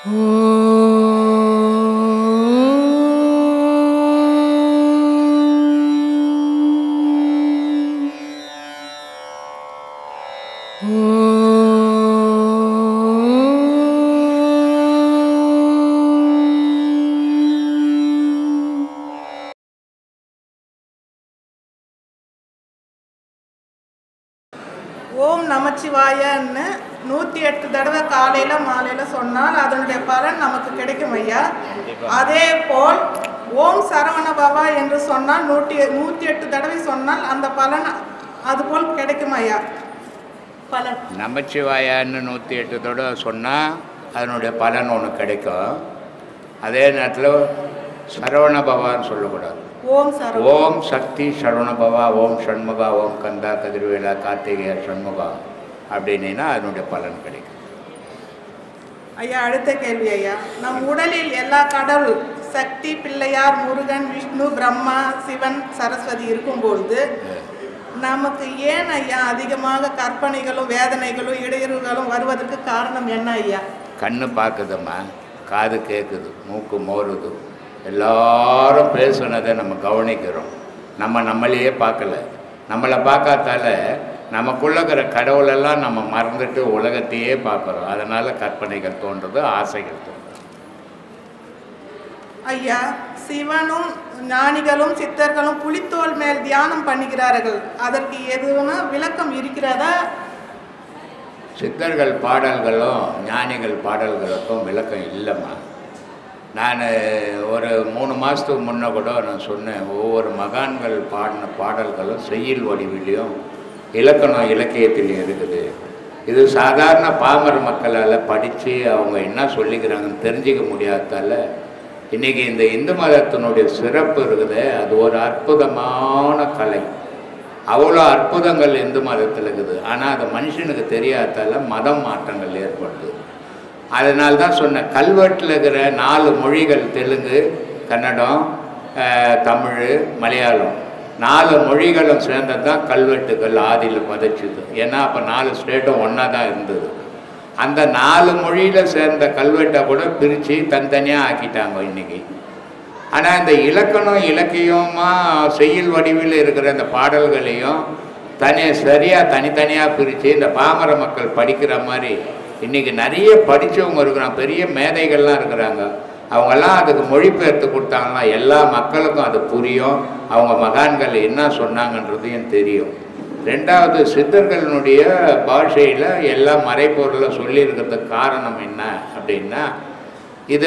ஓம் நமச்சிவாயன்னு 108 தடவை காலையில் மாலையில் சொன்னால் அதனுடைய பலன் நமக்கு கிடைக்கும் ஐயா. அதே போல் ஓம் சரவண பவா என்று சொன்னால் 108 தடவை சொன்னால் அந்த பலன் அதுபோல் கிடைக்கும் ஐயா. பலன் நமச்சிவாயன்னு 108 தடவை சொன்னால் அதனுடைய பலன் ஒன்று கிடைக்கும். அதே நேரத்தில் சரவண பவான்னு சொல்லக்கூடாது. ஓம் சக்தி சரவணபவா, ஓம் ஷண்முகா, ஓம் கந்தா கதிர்வேலா கார்த்திகேய ஷண்முகா அப்படின்னா அதனுடைய பலன் கிடைக்கும் ஐயா. அடுத்த கேள்வி ஐயா, நம் உடலில் எல்லா கடவுள் சக்தி, பிள்ளையார், முருகன், விஷ்ணு, பிரம்மா, சிவன், சரஸ்வதி இருக்கும்பொழுது நமக்கு ஏன் ஐயா அதிகமாக கற்பனைகளும் வேதனைகளும் இடையூறுகளும் வருவதற்கு காரணம் என்ன ஐயா? கண்ணு பார்க்குதும்மா, காது கேட்குது, மூக்கு மோருது, எல்லாரும் பேசுனதை நம்ம கவனிக்கிறோம். நம்மளையே பார்க்கல. நம்மளை பார்க்காதால நமக்குள்ள இருக்கிற கடவுளெல்லாம் நம்ம மறந்துட்டு உலகத்தையே பார்க்குறோம். அதனால் கற்பனைகள் தோன்றுறது, ஆசைகள் தோன்றுது. ஐயா, சிவனும் ஞானிகளும் சித்தர்களும் புலித்தோல் மேல் தியானம் பண்ணுகிறார்கள். அதற்கு எதுவும் விளக்கம் இருக்கிறதா? சித்தர்கள் பாடல்களும் ஞானிகள் பாடல்களுக்கும் விளக்கம் இல்லைம்மா. நான் ஒரு 3 மாதத்துக்கு முன்னே கூட நான் சொன்னேன், ஒவ்வொரு மகான்கள் பாடின பாடல்களும் செய்யுள் வடிவிலையும் இலக்கணம் இலக்கியத்திலையும் இருக்குது. இது சாதாரண பாமர மக்களால் படித்து அவங்க என்ன சொல்லிக்கிறாங்கன்னு தெரிஞ்சிக்க முடியாதால இன்றைக்கி இந்த இந்து மதத்தினுடைய சிறப்பு இருக்குது. அது ஒரு அற்புதமான கலை. அவ்வளோ அற்புதங்கள் இந்து மதத்தில் இருக்குது. ஆனால் அது மனுஷனுக்கு தெரியாதால மதம் மாற்றங்கள் ஏற்படுது. அதனால்தான் சொன்னேன், கல்வெட்டில் இருக்கிற 4 மொழிகள் தெலுங்கு, கன்னடம், தமிழ், மலையாளம் 4 மொழிகளும் சேர்ந்தது தான் கல்வெட்டுகள் ஆதியில் பதிச்சுது. ஏன்னா அப்போ 4 ஸ்டேட்டும் ஒன்றா தான் இருந்தது. அந்த 4 மொழியில் சேர்ந்த கல்வெட்டை கூட பிரித்து தனித்தனியாக ஆக்கிட்டாங்க இன்றைக்கி. ஆனால் இந்த இலக்கணம் இலக்கியமாக செய்யுள் வடிவில் இருக்கிற இந்த பாடல்களையும் சரியாக தனித்தனியாக பிரித்து இந்த பாமர மக்கள் படிக்கிற மாதிரி இன்றைக்கி நிறைய படித்தவங்க இருக்கிறாங்க, பெரிய மேதைகள்லாம் இருக்கிறாங்க. அவங்கெல்லாம் அதுக்கு மொழிபெயர்த்து கொடுத்தாங்கன்னா எல்லா மக்களுக்கும் அது புரியும். அவங்க மகான்கள் என்ன சொன்னாங்கன்றதையும் தெரியும். 2வது, சித்தர்களுடைய பாஷையில் எல்லா மறைப்பொருளை சொல்லியிருக்கிறதுக்கு காரணம் என்ன அப்படின்னா, இது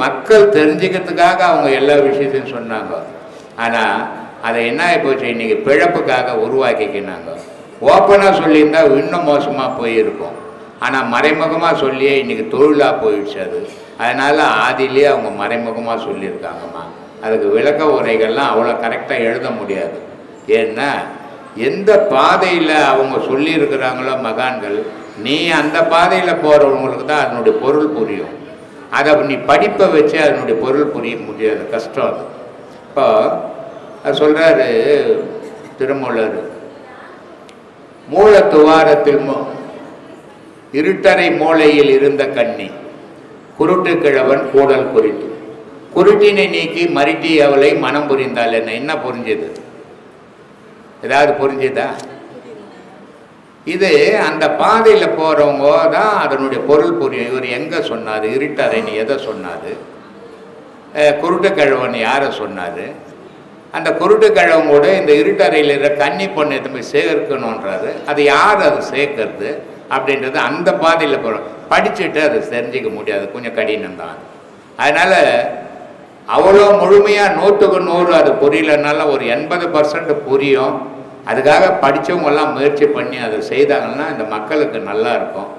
மக்கள் தெரிஞ்சுக்கிறதுக்காக அவங்க எல்லா விஷயத்தையும் சொன்னாங்க. ஆனால் அதை என்ன ஆகிப்போச்சு, இன்றைக்கி பிழப்புக்காக உருவாக்கிக்கினாங்க. ஓப்பனாக சொல்லியிருந்தால் இன்னும் மோசமாக போயிருக்கும். ஆனால் மறைமுகமாக சொல்லியே இன்றைக்கி தொழிலாக போயிடுச்சு அது. அதனால் ஆதியிலே அவங்க மறைமுகமாக சொல்லியிருக்காங்கம்மா. அதுக்கு விளக்க உரைகள்லாம் அவ்வளோ கரெக்டாக எழுத முடியாது. ஏன்னா எந்த பாதையில் அவங்க சொல்லியிருக்கிறாங்களோ மகான்கள், நீ அந்த பாதையில் போகிறவங்களுக்கு தான் அதனுடைய பொருள் புரியும். அதை நீ படிப்பை வச்சு அதனுடைய பொருள் புரிய முடியாது, கஷ்டம் அது. இப்போ அது சொல்கிறாரு திருமூலர், மூலத்துவாரத்தில் இருட்டறை மூலையில் இருந்த கண்ணி குருட்டு கிழவன் கூடல் குறித்து குருட்டினை நீக்கி மருட்டி அவளை மனம் புரிந்தாள். என்ன புரிஞ்சுது? ஏதாவது புரிஞ்சுதா? இது அந்த பாதையில் போகிறவங்க தான் அதனுடைய பொருள் புரியும். இவர் எங்கே சொன்னார்? இருட்டறைன்னு எதை சொன்னார்? குருட்டு கிழவன் யாரை சொன்னார்? அந்த குருட்டு கிழவன் கூட இந்த இருட்டறையில் இருக்கிற கன்னி பொண்ணை எத்தனை சேர்க்கணுன்றாரு. அது யார் அது சேர்க்கறது அப்படின்றது அந்த பாதையில் போகிறோம். படிச்சுட்டு அதை தெரிஞ்சிக்க முடியாது, கொஞ்சம் கடினம்தான். அதனால் அவ்வளோ முழுமையாக 100க்கு 100 அது புரியலனால ஒரு 80% புரியும். அதுக்காக படித்தவங்கெல்லாம் முயற்சி பண்ணி அதை செய்தாங்கன்னா இந்த மக்களுக்கு நல்லா இருக்கும்.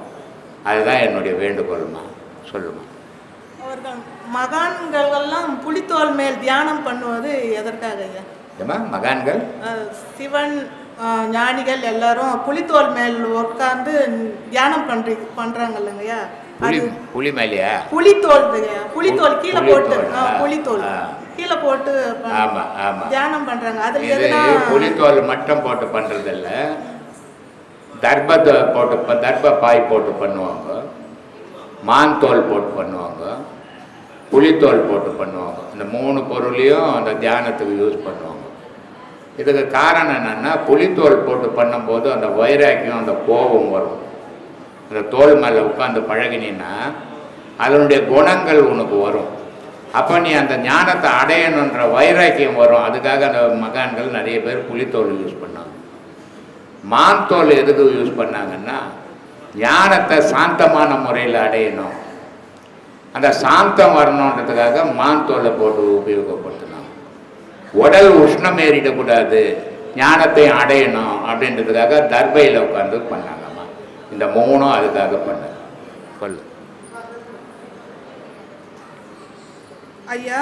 அதுதான் என்னுடைய வேண்டுகோள்மா. சொல்லுமா. அவர்கள் மகான்களெல்லாம் புலித்தோல் மேல் தியானம் பண்ணுவது எதற்காக ஐயா? ஏமா மகான்கள் சிவன் ஞானிகள் எல்லாரும் புலித்தோல் மேல் உட்கார்ந்து தியானம் பண்றாங்க இல்லைங்கய்யா? புலி மேலையா? புலித்தோல் கீழே போட்டு புலித்தோல் கீழே போட்டு தியானம் பண்றாங்க. அதுல எதுனா புலித்தோல் மட்டும் போட்டு பண்றது இல்ல, தர்ப பாய் போட்டு பண்ணுவாங்க. மான் தோல் போட்டு பண்ணுவாங்க, புலித்தோல் போட்டு பண்ணுவாங்க. இந்த 3 பொருளையும் அந்த தியானத்துக்கு யூஸ் பண்ணுவாங்க. இதுக்கு காரணம் என்னென்னா, புலித்தோல் போட்டு பண்ணும்போது அந்த வைராக்கியம், அந்த கோபம் வரும். அந்த தோல் மேலே உட்காந்து பழகினீன்னா அதனுடைய குணங்கள் உனக்கு வரும். அப்போ நீ அந்த ஞானத்தை அடையணுன்ற வைராக்கியம் வரும். அதுக்காக அந்த மகான்கள் நிறைய பேர் புலித்தோல் யூஸ் பண்ணாங்க. மான் தோல் எதுக்கு யூஸ் பண்ணாங்கன்னா, ஞானத்தை சாந்தமான முறையில் அடையணும், அந்த சாந்தம் வரணுன்றதுக்காக மான் தோலை போட்டு உபயோகப்படுத்தினாங்க. உடல் உஷ்ணம் ஏறிடக்கூடாது, ஞானத்தை அடையணும் அப்படின்றதுக்காக தர்பையில் உட்காந்து பண்ணாங்கம்மா. இந்த 3 அதுக்காக பண்ணாங்க. சொல்லு ஐயா.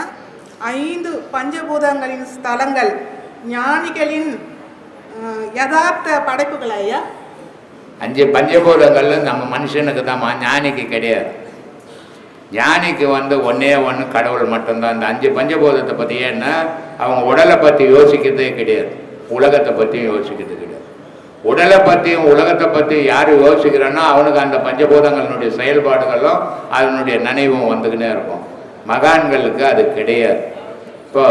5 பஞ்சபூதங்களின் ஸ்தலங்கள் ஞானிகளின் யதார்த்த படைப்புகள் ஐயா. 5 பஞ்சபூதங்கள்ல நம்ம மனுஷனுக்கு தான், ஞானிக்கு கிடையாது. ஞானிக்கு ஒன்றே ஒன்று கடவுள் மட்டும்தான். இந்த 5 பஞ்சபூதத்தை பற்றி ஏன்னா அவங்க உடலை பற்றி யோசிக்கிறதே கிடையாது, உலகத்தை பற்றியும் யோசிக்கிறது கிடையாது. உடலை பற்றியும் உலகத்தை பற்றியும் யார் யோசிக்கிறான்னா அவனுக்கு அந்த பஞ்சபூதங்களினுடைய செயல்பாடுகளும் அதனுடைய நினைவும் வந்துக்கினே இருக்கும். மகான்களுக்கு அது கிடையாது. இப்போ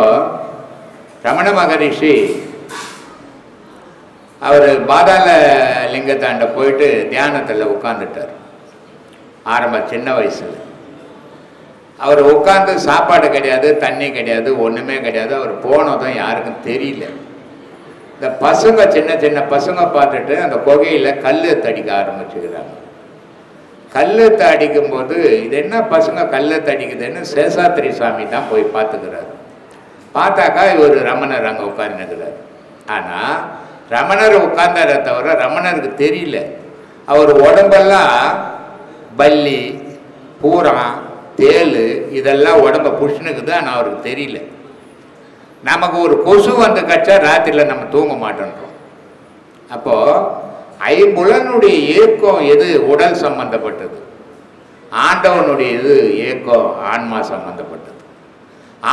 ரமண மகரிஷி அவர் பாதாள லிங்கத்தாண்ட போயிட்டு தியானத்தில் உட்காந்துட்டார். சின்ன வயசில் அவர் உட்காந்து சாப்பாடு கிடையாது, தண்ணி கிடையாது, ஒன்றுமே கிடையாது. அவர் போனதும் யாருக்கும் தெரியல. இந்த பசங்க சின்ன சின்ன பசங்க பார்த்துட்டு அந்த குகையில் கல் தடிக்க ஆரம்பிச்சுக்கிறாங்க. கல் அடிக்கும்போது இது என்ன பசங்க கல் அடிக்குதுன்னு சேஷாத்திரி சாமி தான் போய் பார்த்துக்கிறாரு. பார்த்தாக்கா இவர் ரமணர் அங்கே உட்கார்ந்துக்கிறார். ஆனால் ரமணர் உட்கார்ந்தார தவிர ரமணருக்கு தெரியல அவர் உடம்பெல்லாம் பல்லி, பூரா, தேள் இதெல்லாம் உடம்ப புஷ்ணுக்குது. ஆனால் அவருக்கு தெரியல. நமக்கு ஒரு கொசு வந்து கச்சா ராத்திரியில் நம்ம தூங்க மாட்டோன்றோம். அப்போது ஐம்புலனுடைய ஏக்கம் எது உடல் சம்பந்தப்பட்டது, ஆண்டவனுடைய இது ஏக்கம் ஆன்மா சம்பந்தப்பட்டது.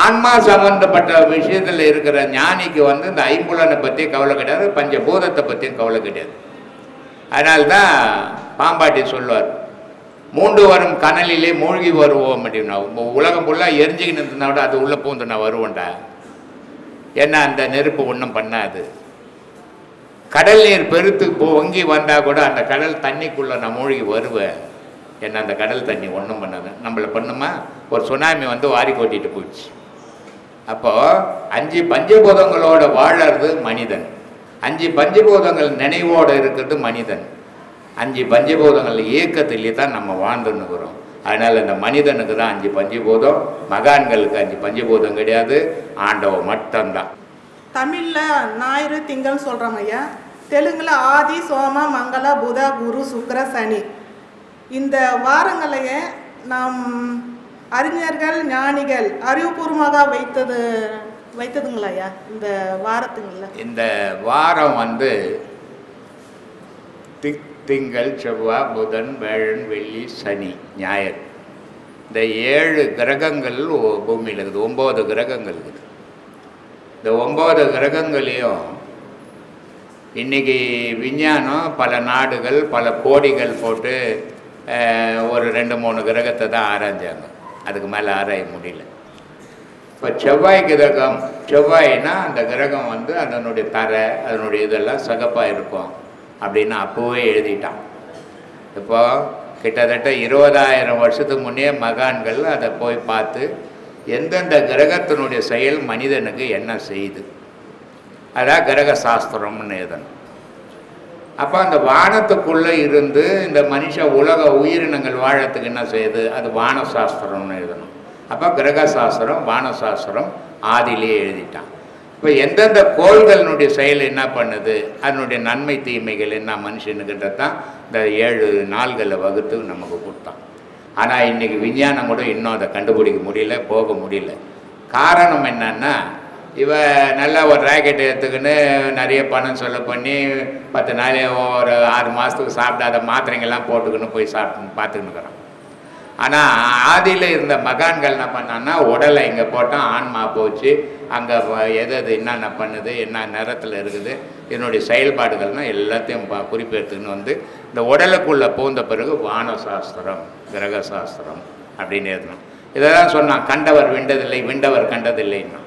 ஆன்மா சம்பந்தப்பட்ட விஷயத்தில் இருக்கிற ஞானிக்கு இந்த ஐம்புலனை பற்றி கவலை கிடையாது, பஞ்சபூதத்தை பற்றியும் கவலை கிடையாது. அதனால்தான் பாம்பாட்டி சொல்லுவார், 3 வரும் கனலிலே மூழ்கி வருவோம் அப்படின்னா. உலகம் ஃபுல்லாக எரிஞ்சிக்கின்னு இருந்தா விட அது உள்ளே பூந்து நான் வருவேன்டா, ஏன்னா அந்த நெருப்பு ஒன்றும் பண்ணாது. கடல் நீர் பெருத்து பொங்கி வந்தால் கூட அந்த கடல் தண்ணிக்குள்ளே நான் மூழ்கி வருவேன், ஏன்னா அந்த கடல் தண்ணி ஒன்றும் பண்ணாது. நம்மளை பண்ணுமா? ஒரு சுனாமி வாரி கொட்டிட்டு போயிடுச்சு. அப்போது 5 பஞ்சபூதங்களோட வாழறது மனிதன், 5 பஞ்சபூதங்கள் நினைவோடு இருக்கிறது மனிதன், 5 பஞ்சபூதங்கள் இயக்கத்திலே தான் நம்ம வாழ்ந்துன்னுக்கிறோம். அதனால் இந்த மனிதனுக்கு தான் 5 பஞ்சபூதம், மகான்களுக்கு 5 பஞ்சபூதம் கிடையாது, ஆண்டவன் மட்டும்தான். தமிழில் ஞாயிறு திங்கள்னு சொல்கிறோம் ஐயா. தெலுங்கில் ஆதி, சோம, மங்கள, புத, குரு, சுக்கிர, சனி. இந்த வாரங்களையே நாம் அறிஞர்கள் ஞானிகள் அறிவுபூர்வமாக வைத்ததுங்களா ஐயா இந்த வாரத்துங்கள? இந்த வாரம் திங்கள், செவ்வாய், புதன், வேழன், வெள்ளி, சனி, ஞாயிறு, இந்த 7 கிரகங்கள் பூமியில் இருக்குது. 9 கிரகங்கள் இருக்குது. இந்த 9 கிரகங்களையும் இன்றைக்கி விஞ்ஞானம் பல நாடுகள் பல கோடிகள் போட்டு ஒரு 2-3 கிரகத்தை தான் ஆராய்ஞ்சாங்க, அதுக்கு மேலே ஆராய முடியல. இப்போ செவ்வாய் கிரகம், செவ்வாய்னா அந்த கிரகம் அதனுடைய தரை அதனுடைய இதெல்லாம் சகப்பாக இருக்கும் அப்படின்னு அப்போவே எழுதிட்டான். இப்போ கிட்டத்தட்ட 20,000 வருஷத்துக்கு முன்னே மகான்கள் அதை போய் பார்த்து எந்தெந்த கிரகத்தினுடைய செயல் மனிதனுக்கு என்ன செய்யுது, அதான் கிரக சாஸ்திரம்னு எழுதணும். அப்போ அந்த வானத்துக்குள்ளே இருந்து இந்த மனுஷ உலக உயிரினங்கள் வாழறதுக்கு என்ன செய்யுது, அது வானசாஸ்திரம்னு எழுதணும். அப்போ கிரக சாஸ்திரம் வானசாஸ்திரம் ஆதியிலேயே எழுதிட்டான். இப்போ எந்தெந்த கோள்களினுடைய செயல் என்ன பண்ணுது, அதனுடைய நன்மை தீமைகள் என்ன மனுஷனுக்குன்றது தான் இந்த 7 நாள்களை வகுத்து நமக்கு கொடுத்தான். ஆனால் இன்றைக்கி விஞ்ஞானம் கூட இன்னும் அதை கண்டுபிடிக்க முடியல, போக முடியல. காரணம் என்னன்னா, இவன் நல்லா ஒரு ராக்கெட் எடுத்துக்கின்னு நிறைய பணம் சொல்ல பண்ணி 10 நாள் ஒரு 6 மாதத்துக்கு சாப்பிடாத மாத்திரைங்கள்லாம் போட்டுக்கின்னு போய் பார்த்துக்கின்னு இருக்கிறான். ஆனால் ஆதியில் இருந்த மகான்கள் என்ன பண்ணான்னா உடலை இங்கே போட்டால் ஆன்மா போச்சு, அங்கே எது என்னென்ன பண்ணுது, என்ன நிறத்தில் இருக்குது, இதனுடைய செயல்பாடுகள்னால் எல்லாத்தையும் குறிப்பு எடுத்துன்னு வந்து இந்த உடலுக்குள்ளே பூந்த பிறகு வான சாஸ்திரம், கிரக சாஸ்திரம் அப்படின்னு எழுதணும். இதெல்லாம் சொன்னான். கண்டவர் விண்டதில்லை, விண்டவர் கண்டதில்லைன்னா.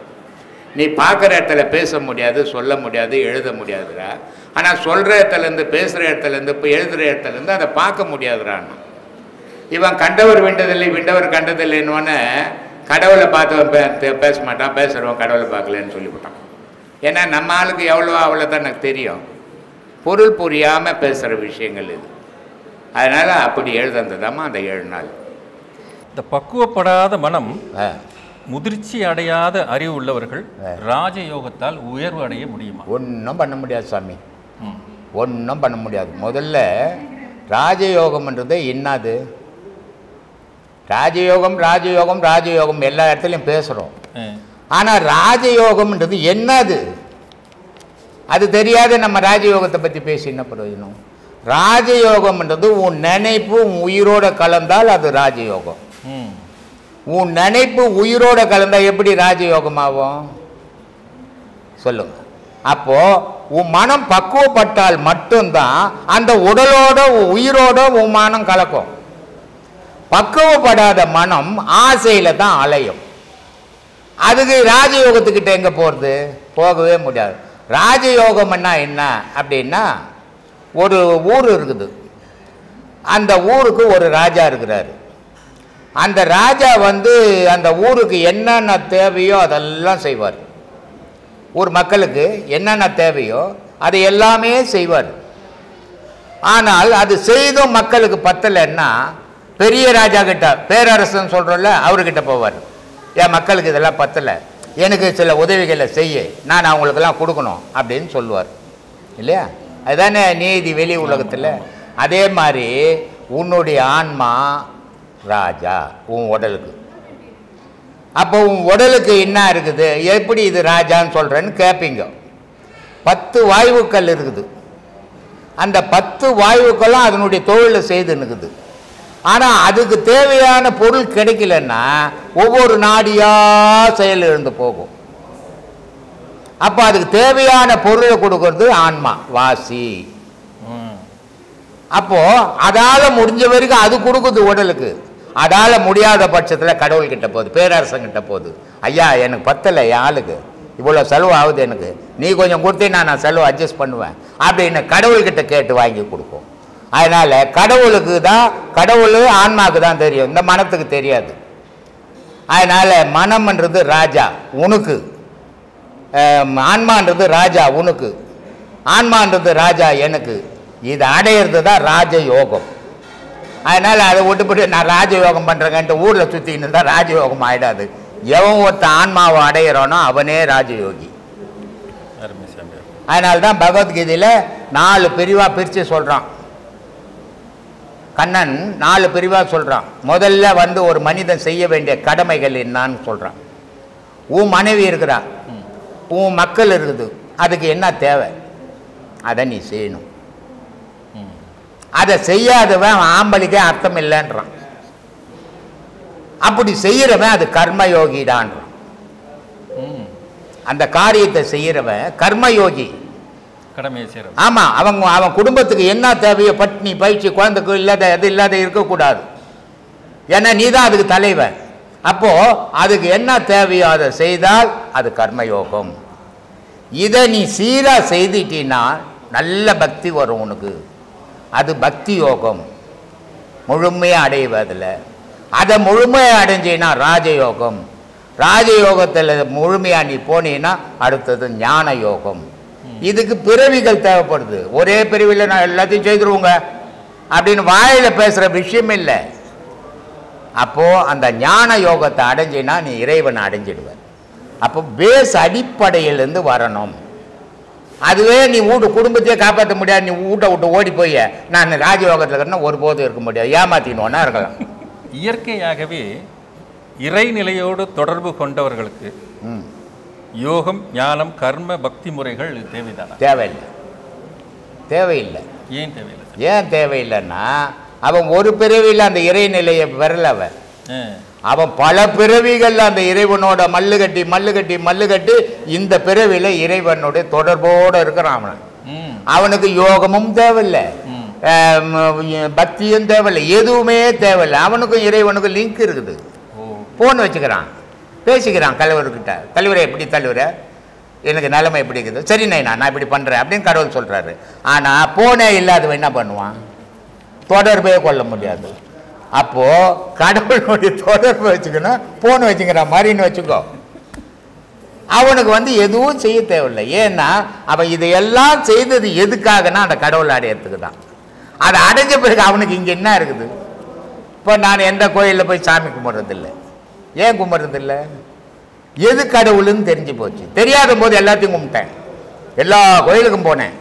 நீ பார்க்குற இடத்துல பேச முடியாது, சொல்ல முடியாது, எழுத முடியாதுடா. ஆனால் சொல்கிற இடத்துலேருந்து, பேசுகிற இடத்துலேருந்து, இப்போ எழுதுகிற இடத்துலேருந்து அதை பார்க்க முடியாதுடான்னா. இவன் கண்டவர் விண்டதில்லை, விண்டவர் கண்டதில்லைன்னு கடவுளை பார்த்து பேச மாட்டான், பேசுகிறவன் கடவுளை பார்க்கலன்னு சொல்லிவிட்டான். ஏன்னா நம்ம ஆளுக்கு எவ்வளோ அவ்வளோ தான் எனக்கு தெரியும், பொருள் புரியாமல் பேசுகிற விஷயங்கள் இது. அதனால் அப்படி எழுதுந்ததாம்மா அந்த 7 நாள். இந்த பக்குவப்படாத மனம், முதிர்ச்சி அடையாத அறிவு உள்ளவர்கள் ராஜயோகத்தால் உயர்வு அடைய முடியுமா? ஒன்றும் பண்ண முடியாது சாமி, ஒன்றும் பண்ண முடியாது. முதல்ல ராஜயோகம்ன்றது என்னது? ராஜயோகம் ராஜயோகம் ராஜயோகம் எல்லா இடத்துலையும் பேசுகிறோம். ஆனால் ராஜயோகம்ன்றது என்னது அது தெரியாத நம்ம ராஜயோகத்தை பற்றி பேசி என்ன பிரயோஜனம்? ராஜயோகம்ன்றது உன் நினைப்பு உயிரோட கலந்தால் அது ராஜயோகம். உன் நினைப்பு உயிரோட கலந்தால் எப்படி ராஜயோகம் ஆகும் சொல்லுங்க? அப்போ உன் மனம் பக்குவப்பட்டால் மட்டும்தான் அந்த உடலோட உயிரோட உன் மனம் கலக்கும். பக்குவப்படாத மனம் ஆசையில தான் அலையும். அதுக்கு ராஜயோகத்துக்கிட்ட எங்க போறது? போகவே முடியாது. ராஜயோகம்னா என்ன அப்படின்னா, ஒரு ஊர் இருக்குது, அந்த ஊருக்கு ஒரு ராஜா இருக்கிறாரு. அந்த ராஜா அந்த ஊருக்கு என்னென்ன தேவையோ அதெல்லாம் செய்வார். ஊர் மக்களுக்கு என்னென்ன தேவையோ அதை எல்லாமே செய்வார். ஆனால் அது செய்தும் மக்களுக்கு பத்தலைன்னா பெரிய ராஜா கிட்ட, பேரரசன் சொல்கிறோம்ல, அவர்கிட்ட போவார். என் மக்களுக்கு இதெல்லாம் பத்தலை, எனக்கு சில உதவிகளை செய்ய, நான் அவங்களுக்கெல்லாம் கொடுக்கணும் அப்படின்னு சொல்லுவார் இல்லையா? அதுதானே நீதி வெளி உலகத்தில். அதே மாதிரி உன்னுடைய ஆன்மா ராஜா உன் உடலுக்கு. அப்போ உன் உடலுக்கு என்ன இருக்குது, எப்படி இது ராஜான்னு சொல்கிறேன்னு கேட்பீங்க. 10 வாயுக்கள் இருக்குது. அந்த 10 வாயுக்களும் அதனுடைய தொழிலை செய்துன்னுக்குது. ஆனால் அதுக்கு தேவையான பொருள் கிடைக்கலன்னா ஒவ்வொரு நாடியாக செயல் இழந்து போகும். அப்போ அதுக்கு தேவையான பொருளை கொடுக்கறது ஆன்மா, வாசி. அப்போ அதால் முடிஞ்ச வரைக்கும் அது கொடுக்குது உடலுக்கு. அதால் முடியாத பட்சத்தில் கடவுள்கிட்ட போகுது, பேரரசங்கிட்ட போகுது. ஐயா எனக்கு பத்தலை, என் ஆளுக்கு இவ்வளோ செலவு ஆகுது, எனக்கு நீ கொஞ்சம் கொடுத்தீங்கன்னா நான் செலவு அட்ஜஸ்ட் பண்ணுவேன் அப்படின்னு கடவுள்கிட்ட கேட்டு வாங்கி கொடுப்போம். அதனால் கடவுளுக்கு தான், கடவுள் ஆன்மாவுக்கு தான் தெரியும், இந்த மனத்துக்கு தெரியாது. அதனால் மனம்ன்றது ராஜா உனக்கு, ஆன்மான்றது ராஜா உனக்கு, ஆன்மான்றது ராஜா எனக்கு. இது அடையிறது தான் ராஜயோகம். அதனால் அதை விட்டுப்பட்டு நான் ராஜயோகம் பண்ணுறேங்கன்ட்டு ஊரில் சுற்றின்னு தான் ராஜயோகம் ஆகிடாது. எவன் ஒருத்த ஆன்மாவை அடையிறானோ அவனே ராஜயோகி. அதனால்தான் பகவத்கீதையில் 4 பிரிவாக பிரித்து சொல்கிறான். கண்ணன் 4 பிரிவாக சொல்கிறான். முதல்ல ஒரு மனிதன் செய்ய வேண்டிய கடமைகள் என்னான்னு சொல்கிறான். உன் மனைவி இருக்கிறா, உன் மக்கள் இருக்குது, அதுக்கு என்ன தேவை அதை நீ செய்யணும். அதை செய்யாதவன் ஆம்பளிக்கே அர்த்தம் இல்லைன்றான். அப்படி செய்யறவன் அது கர்மயோகிடான்றான். அந்த காரியத்தை செய்யறவன் கர்மயோகி. ஆமா, அவன் குடும்பத்துக்கு என்ன தேவையோ, பட்னி பயிற்சி, குழந்தைக்கு இல்லாத அது இல்லாத இருக்கக்கூடாது. ஏன்னா நீ தான் அதுக்கு தலைவன். அப்போ அதுக்கு என்ன தேவையோ அதை செய்தால் அது கர்மயோகம். இதை நீ சீரா செய்துட்டீன்னா நல்ல பக்தி வரும் உனக்கு, அது பக்தி யோகம். முழுமையாக அடைவதில் அதை முழுமையாக அடைஞ்சின்னா ராஜயோகம். ராஜயோகத்தில் முழுமையாக நீ போனீன்னா அடுத்தது ஞான யோகம். இதுக்கு பிறவிகள் தேவைப்படுது. ஒரே பிறவியில் நான் எல்லாத்தையும் செய்துருவோங்க அப்படின்னு வாயில் பேசுகிற விஷயம் இல்லை. அப்போது அந்த ஞான யோகத்தை அடைஞ்சின்னா நீ இறைவனை அடைஞ்சிடுவ. அப்போ பேஸ் அடிப்படையிலேருந்து வரணும். அதுவே நீ குடும்பத்தையே காப்பாற்ற முடியாது. நீ வீட்டை விட்டு ஓடி போய் நான் ராஜயோகத்தில் இருக்கிறேன்னா ஒருபோதும் இருக்க முடியாது, ஏமாத்தினோன்னா இருக்கலாம். இயற்கையாகவே இறைநிலையோடு தொடர்பு கொண்டவர்களுக்கு யோகம், ஞானம், கர்ம, பக்தி முறைகள் தேவைதானா? தேவையில்லை. தேவையில்லை. ஏன் தேவையில்லை? ஏன் தேவையில்லைன்னா அவன் ஒரு பிறவியில் அந்த இறைநிலையை பெறல. அவன் பல பிறவிகள் அந்த இறைவனோட மல்லு கட்டி இந்த பிறவில இறைவனுடைய தொடர்போடு இருக்கிறான். அவனுக்கு யோகமும் தேவையில்லை, பக்தியும் தேவையில்லை, எதுவுமே தேவையில்லை. அவனுக்கும் இறைவனுக்கும் லிங்க் இருக்குது. போன் வச்சுக்கிறான், பேசிக்கிறான் கலைவர்கிட்ட. கலைவரை எப்படி தலைவர, எனக்கு நிலைமை எப்படி இருக்குது, சரி நான் இப்படி பண்ணுறேன் அப்படின்னு கடவுள் சொல்கிறாரு. ஆனால் போனே இல்லாதவன் என்ன பண்ணுவான்? தொடர்பே கொள்ள முடியாது. அப்போது கடவுளுடைய தொடர்பு வச்சுக்கணும், போன் வச்சுக்கிறான் மாதிரின்னு வச்சுக்கோ. அவனுக்கு எதுவும் செய்ய தேவையில்லை. ஏன்னா அவன் இதையெல்லாம் செய்தது எதுக்காகனா அந்த கடவுள் அடையறதுக்கு தான். அதை அடைஞ்ச பிறகு அவனுக்கு இங்கே என்ன இருக்குது? இப்போ நான் எந்த கோயிலில் போய் சாமி கும்பிட்றதில்லை. ஏன் கும்பிட்றதில்லை? எது கடவுளுன்னு தெரிஞ்சு போச்சு. தெரியாத போது எல்லாத்தையும் கும்பிட்டேன், எல்லா கோயிலுக்கும் போனேன்.